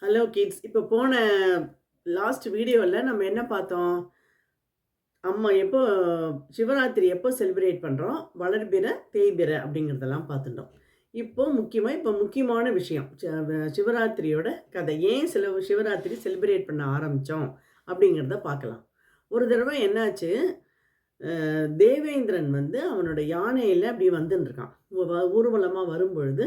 Hello kids. இப்போ போன last வீடியோவில் நம்ம என்ன பார்த்தோம்? அம்மா எப்போ சிவராத்திரி எப்போ செலிப்ரேட் பண்ணுறோம்? வளர்பிறை, தேய்பிறை அப்படிங்கிறதெல்லாம் பார்த்துட்டோம். இப்போ முக்கியமான விஷயம் சிவராத்திரியோட கதை. ஏன் சிவராத்திரி செலிப்ரேட் பண்ண ஆரம்பித்தோம் அப்படிங்கிறத பார்க்கலாம். ஒரு தடவை என்னாச்சு, தேவேந்திரன் வந்து அவனோட யானையில் அப்படி வந்துன்னு இருக்கான். ஊர்வலமாக வரும்பொழுது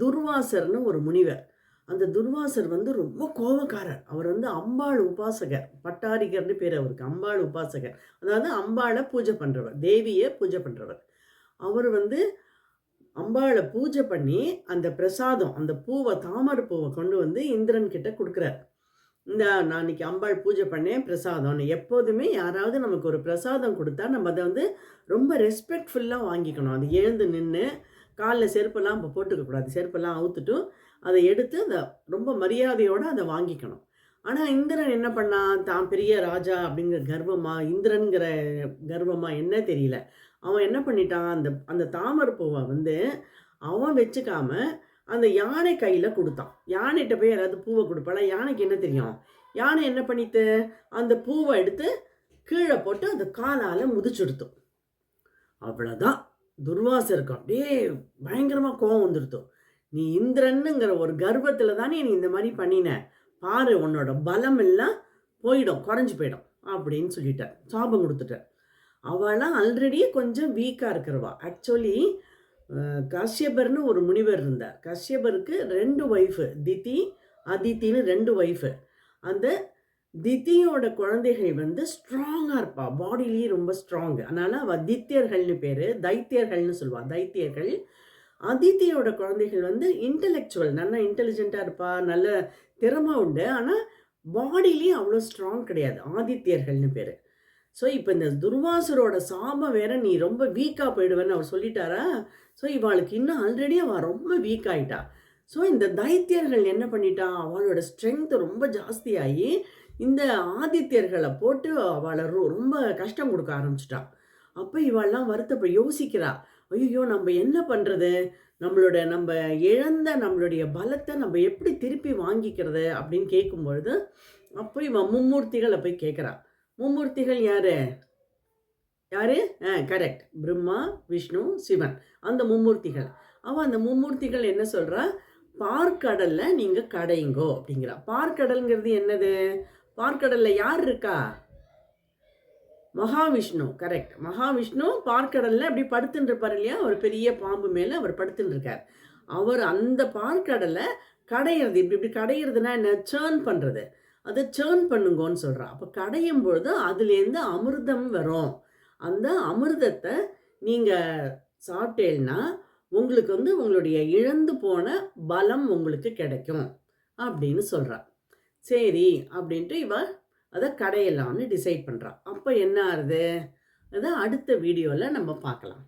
துர்வாசர்னு ஒரு முனிவர். அந்த துர்வாசர் வந்து ரொம்ப கோபக்காரர். அவர் வந்து அம்பாள் உபாசகர், பட்டாரிகர்னு பேர் அவருக்கு. அம்பாள் உபாசகர், அதாவது அம்பாளை பூஜை பண்ணுறவர், தேவியை பூஜை பண்ணுறவர். அவர் வந்து அம்பாளை பூஜை பண்ணி அந்த பிரசாதம், அந்த பூவை, தாமரை பூவை கொண்டு வந்து இந்திரன் கிட்ட கொடுக்குறார். நான் இன்னைக்கு அம்பாள் பூஜை பண்ணேன், பிரசாதம்னு. எப்போதுமே யாராவது நமக்கு ஒரு பிரசாதம் கொடுத்தா நம்ம அதை வந்து ரொம்ப ரெஸ்பெக்ட்ஃபுல்லாக வாங்கிக்கணும். அது எழுந்து நின்று காலில் செருப்பெல்லாம் இப்போ போட்டுக்கக்கூடாது. செருப்பெல்லாம் அவுத்துட்டு அதை எடுத்து அதை ரொம்ப மரியாதையோடு அதை வாங்கிக்கணும். ஆனால் இந்திரன் என்ன பண்ணான்? தான் பெரிய ராஜா அப்படிங்கிற கர்வமாக, இந்திரனுங்கிற கர்வமாக என்ன தெரியல, அவன் என்ன பண்ணிட்டான், அந்த அந்த தாமரை பூவை வந்து அவன் வச்சுக்காம அந்த யானை கையில் கொடுத்தான். யானைகிட்ட போய் யாராவது பூவை கொடுப்பாளா? யானைக்கு என்ன தெரியும்? யானை என்ன பண்ணிட்டு அந்த பூவை எடுத்து கீழே போட்டு அந்த காலால் முதிச்சுடுத்தோம். அவ்வளோதான். துர்வாசருக்கு அப்படியே பயங்கரமாக கோவம் வந்துடுத்தோம். நீ இந்திரனுங்கிற ஒரு கர்வத்தில் தானே நீ இந்த மாதிரி பண்ணின, பாரு உன்னோட பலம் எல்லாம் போயிடும், குறைஞ்சி போயிடும் அப்படின்னு சொல்லிட்டார். சாபம் கொடுத்துட்டார். அவளாம் ஆல்ரெடி கொஞ்சம் வீக்காக இருக்கிறவா. ஆக்சுவலி கஷ்யபர்னு ஒரு முனிவர் இருந்தார். கஷ்யபருக்கு 2 ஒய்ஃபு, திதி, அதித்தின்னு 2 ஒய்ஃபு. அந்த தித்தியோட குழந்தைகள் வந்து ஸ்ட்ராங்காக இருப்பா, பாடிலேயே ரொம்ப ஸ்ட்ராங்கு. அதனால் அவள் தித்தியர்கள்னு பேர், தைத்தியர்கள்னு சொல்லுவாள், தைத்தியர்கள். அதித்தியோட குழந்தைகள் வந்து இன்டலெக்சுவல், நல்லா இன்டெலிஜென்ட்டாக இருப்பா, நல்ல திறமை உண்டு. ஆனால் பாடிலேயே அவ்வளோ ஸ்ட்ராங் கிடையாது. ஆதித்யர்கள்னு பேர். ஸோ இப்போ இந்த துர்வாசரோட சாபம் வேற, நீ ரொம்ப வீக்காக போயிடுவேன்னு அவர் சொல்லிட்டாரா. ஸோ இவளுக்கு இன்னும் ஆல்ரெடி அவள் ரொம்ப வீக் ஆகிட்டா. ஸோ இந்த தைத்தியர்கள் என்ன பண்ணிட்டா, அவளோட ஸ்ட்ரென்த் ரொம்ப ஜாஸ்தியாகி இந்த ஆதித்யர்களை போட்டு அவளை ரொம்ப கஷ்டம் கொடுக்க ஆரம்பிச்சிட்டா. அப்போ இவள்லாம் யோசிக்கிறா, ஐயோ நம்ம என்ன பண்ணுறது, நம்ம இழந்த நம்மளுடைய பலத்தை நம்ம எப்படி திருப்பி வாங்கிக்கிறது அப்படின்னு கேட்கும்பொழுது, அப்போ இவன் மும்மூர்த்திகளை போய் கேட்குறா. மும்மூர்த்திகள் யாரு? கரெக்ட், பிரம்மா, விஷ்ணு, சிவன். அந்த மும்மூர்த்திகள். அவன் அந்த மும்மூர்த்திகள் என்ன சொல்கிறா, பார்க்கடல்ல நீங்கள் கடைங்கோ அப்படிங்கிறா. பார்க்கடல்ங்கிறது என்னது? பார்க்கடலில் யார் இருக்கா? மகாவிஷ்ணு. கரெக்ட், மகாவிஷ்ணு பார்க்கடலில் அப்படி படுத்துன்னு இருப்பார் இல்லையா, ஒரு பெரிய பாம்பு மேலே அவர் படுத்துன்னு இருக்கார். அவர் அந்த பார்க்கடலை கடையிறது. இப்படி கடையிறதுனா என்ன? சேர்ன் பண்ணுறது. அதை சேர்ன் பண்ணுங்கன்னு சொல்கிறா. அப்போ கடையும் பொழுது அதுலேருந்து அமிர்தம் வரும். அந்த அமிர்தத்தை நீங்கள் சாப்பிட்டேன்னா உங்களுக்கு வந்து உங்களுடைய இழந்து போன பலம் உங்களுக்கு கிடைக்கும் அப்படின்னு சொல்கிறா. சரி அப்படின்ட்டு இவ அதை கடையலாம்னு டிசைட் பண்ணுறா. அப்போ என்ன ஆகுது, அதை அடுத்த வீடியோவில் நம்ம பார்க்கலாம்.